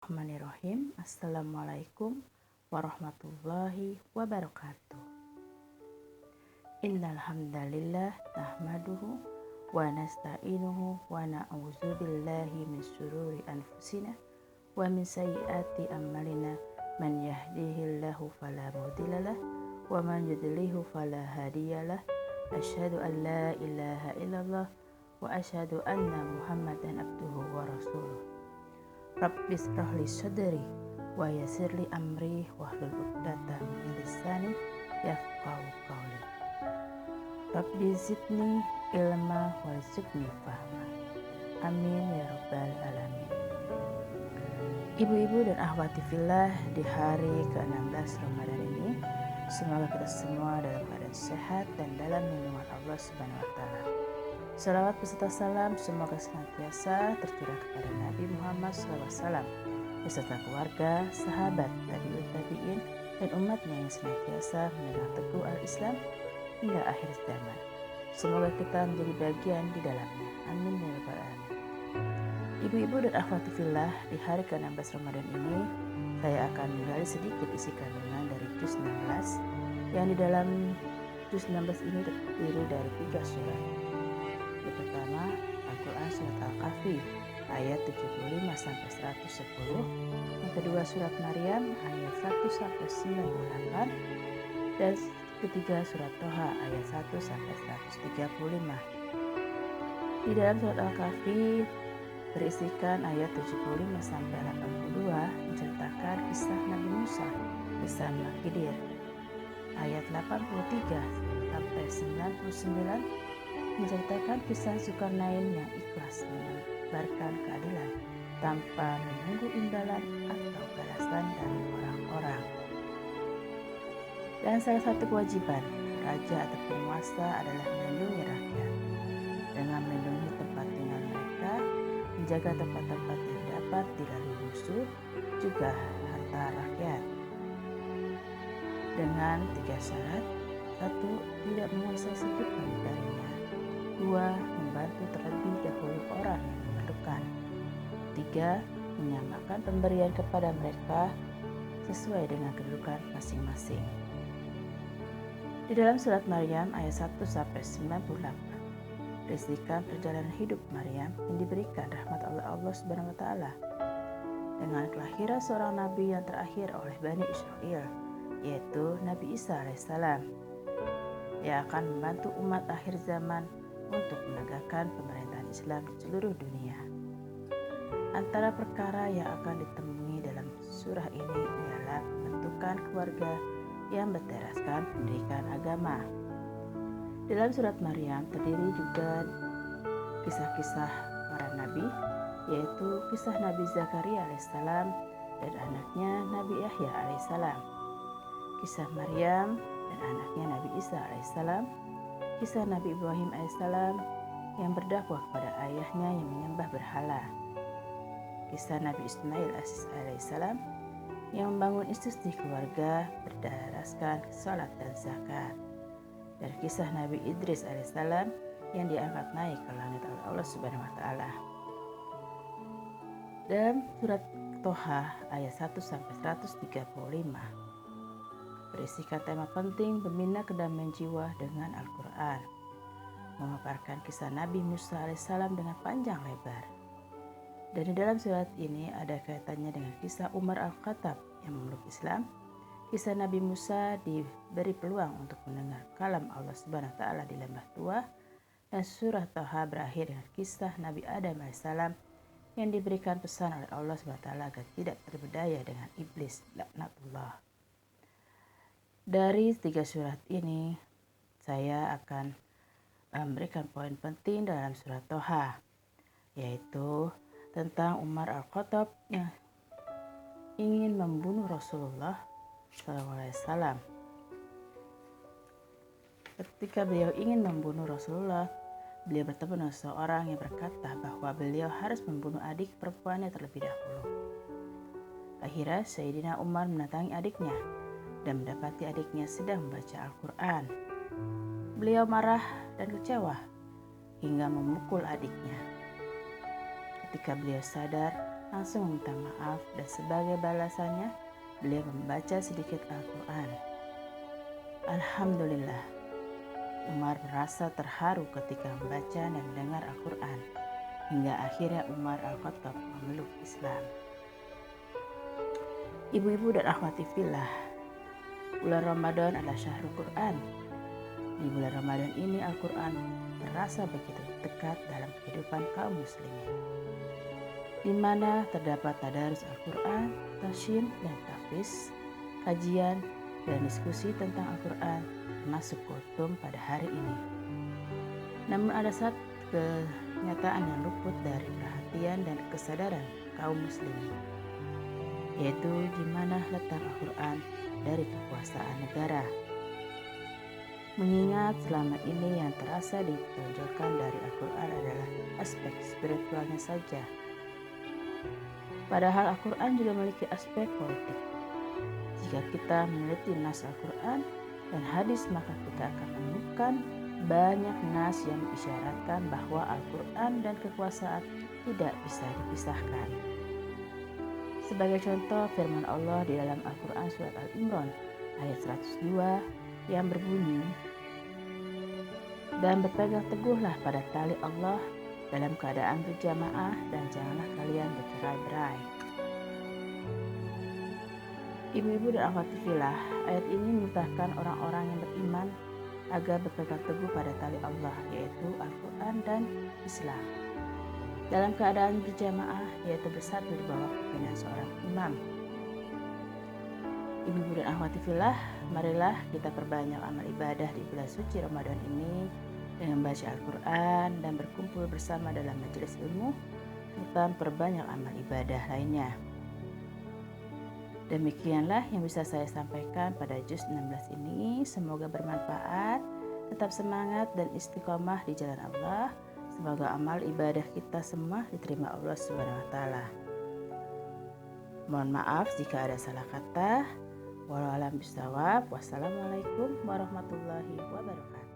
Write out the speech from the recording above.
Bismillahirrahmanirrahim. Assalamualaikum warahmatullahi wabarakatuh. Innal hamdalillah nahmaduhu wa nasta'inuhu wa na'udzu billahi min syururi anfusina wa min sayyiati a'malina. Man yahdihillahu fala mudhillalah wa man yudlilhu fala hadiyalah. Asyhadu an la ilaha illallah wa asyhadu anna Muhammadan abduhu wa rasuluh. Rabbi shrah li sadri wa yassir li amri wahlul 'uqdatam min lisani yafqahu qawli. Rabbi zidni ilma warzuqni fahma. Amin ya rabbal alamin. Ibu-ibu dan akhwati fillah, di hari ke-16 Ramadan ini, semoga kita semua dalam keadaan sehat dan dalam lindungan Allah Subhanahu wa taala. Salawat beserta salam semoga senantiasa tercurah kepada Nabi Muhammad SAW beserta keluarga, sahabat, tabi'in, dan umatnya yang senantiasa memegang teguh al-Islam hingga akhir zaman. Semoga kita menjadi bagian di dalamnya. Amin ya rabbal alamin. Ibu-ibu dan akhwati fillah, di hari ke-16 Ramadan ini saya akan menggali sedikit isi kandungan dari juz 16 yang di dalam juz 16 ini terdiri dari 3 surat. Yang pertama, Al-Quran Surat Al-Kahfi ayat 75 sampai 110. Yang kedua, Surat Maryam ayat 1 sampai 98. Dan ketiga, Surat Toha ayat 1 sampai 135. Di dalam Surat Al-Kahfi berisikan ayat 75 sampai 82 menceritakan kisah Nabi Musa bersama Khidir. Ayat 83 sampai 99 menceritakan kisah Zulkarnain yang ikhlas menyebarkan keadilan tanpa menunggu imbalan atau balasan dari orang-orang. Dan salah satu kewajiban raja atau penguasa adalah melindungi rakyat dengan melindungi tempat tinggal mereka, menjaga tempat-tempat yang dapat dilalui musuh, juga harta rakyat. Dengan 3 syarat: 1. Tidak menguasai sedikitpun darinya. 2. Membantu terlebih dahulu orang yang memerlukan. 3. Menyamakan pemberian kepada mereka sesuai dengan kedudukan masing-masing. Di dalam surat Maryam ayat 1 sampai 98 berisikan perjalanan hidup Maryam yang diberikan rahmat Allah Subhanahu wa taala dengan kelahiran seorang nabi yang terakhir oleh Bani Israel, yaitu Nabi Isa alaihissalam, yang akan membantu umat akhir zaman untuk menegakkan pemerintahan Islam di seluruh dunia. Antara perkara yang akan ditemui dalam surah ini ialah pembentukan keluarga yang berteraskan pendidikan agama. Dalam surat Maryam terdiri juga kisah-kisah para nabi, yaitu kisah Nabi Zakaria alaihissalam dan anaknya Nabi Yahya alaihissalam, kisah Maryam dan anaknya Nabi Isa alaihissalam, kisah Nabi Ibrahim alaihissalam yang berdakwah kepada ayahnya yang menyembah berhala, kisah Nabi Ismail alaihissalam yang membangun institusi keluarga berdasarkan salat dan zakat, dan kisah Nabi Idris alaihissalam yang diangkat naik ke langit oleh Allah Subhanahu wa taala. Dalam surat Toha ayat 1 sampai 135 berisikan tema penting membina kedamaian jiwa dengan Al-Quran, memaparkan kisah Nabi Musa alaihissalam dengan panjang lebar. Dan di dalam surat ini ada kaitannya dengan kisah Umar Al-Khattab yang memeluk Islam, kisah Nabi Musa diberi peluang untuk mendengar kalam Allah Subhanahu wa taala di lembah Tua, dan surah Toha berakhir dengan kisah Nabi Adam alaihissalam yang diberikan pesan oleh Allah Subhanahu wa taala agar tidak berbedaya dengan iblis laknatullah. Dari 3 surat ini, saya akan memberikan poin penting dalam surat Toha, yaitu tentang Umar Al-Khattab yang ingin membunuh Rasulullah SAW. Ketika beliau ingin membunuh Rasulullah, beliau bertemu dengan seorang yang berkata bahwa beliau harus membunuh adik perempuannya terlebih dahulu. Akhirnya Sayyidina Umar mendatangi adiknya dan mendapati adiknya sedang membaca Al-Quran. Beliau marah dan kecewa hingga memukul adiknya. Ketika beliau sadar, langsung meminta maaf dan sebagai balasannya beliau membaca sedikit Al-Quran. Alhamdulillah, Umar merasa terharu ketika membaca dan mendengar Al-Quran, hingga akhirnya Umar Al-Khattab memeluk Islam. Ibu-ibu dan akhwati fillah, bulan Ramadan adalah syahrul Quran. Di bulan Ramadan ini Al-Quran terasa begitu dekat dalam kehidupan kaum muslimin, di mana terdapat tadarus Al-Quran, tasyin dan tahfiz, kajian dan diskusi tentang Al-Quran termasuk kultum pada hari ini. Namun ada satu kenyataan yang luput dari perhatian dan kesadaran kaum muslimin, yaitu di mana letak Al-Quran dari kekuasaan negara. Mengingat selama ini yang terasa ditonjolkan dari Al-Quran adalah aspek spiritualnya saja. Padahal Al-Quran juga memiliki aspek politik. Jika kita meneliti nas Al-Quran dan hadis, maka kita akan menemukan banyak nas yang mengisyaratkan bahwa Al-Quran dan kekuasaan tidak bisa dipisahkan. Sebagai contoh, firman Allah di dalam Al-Quran surat Al-Imran ayat 102 yang berbunyi, "Dan berpegang teguhlah pada tali Allah dalam keadaan berjamaah dan janganlah kalian bercerai-berai." Ibu-ibu dan akhwati fillah, ayat ini memerintahkan orang-orang yang beriman agar berpegang teguh pada tali Allah, yaitu Al-Quran dan Islam, dalam keadaan berjamaah, yaitu bersatu di bawah pimpinan seorang imam. Ibu-ibu dan akhwati fillah, marilah kita perbanyak amal ibadah di bulan suci Ramadan ini dengan membaca Al-Quran dan berkumpul bersama dalam majelis ilmu, serta perbanyak amal ibadah lainnya. Demikianlah yang bisa saya sampaikan pada juz 16 ini. Semoga bermanfaat, tetap semangat dan istiqomah di jalan Allah. Semoga amal ibadah kita semua diterima Allah SWT. Mohon maaf jika ada salah kata. Walau alam bisawab. Wassalamualaikum warahmatullahi wabarakatuh.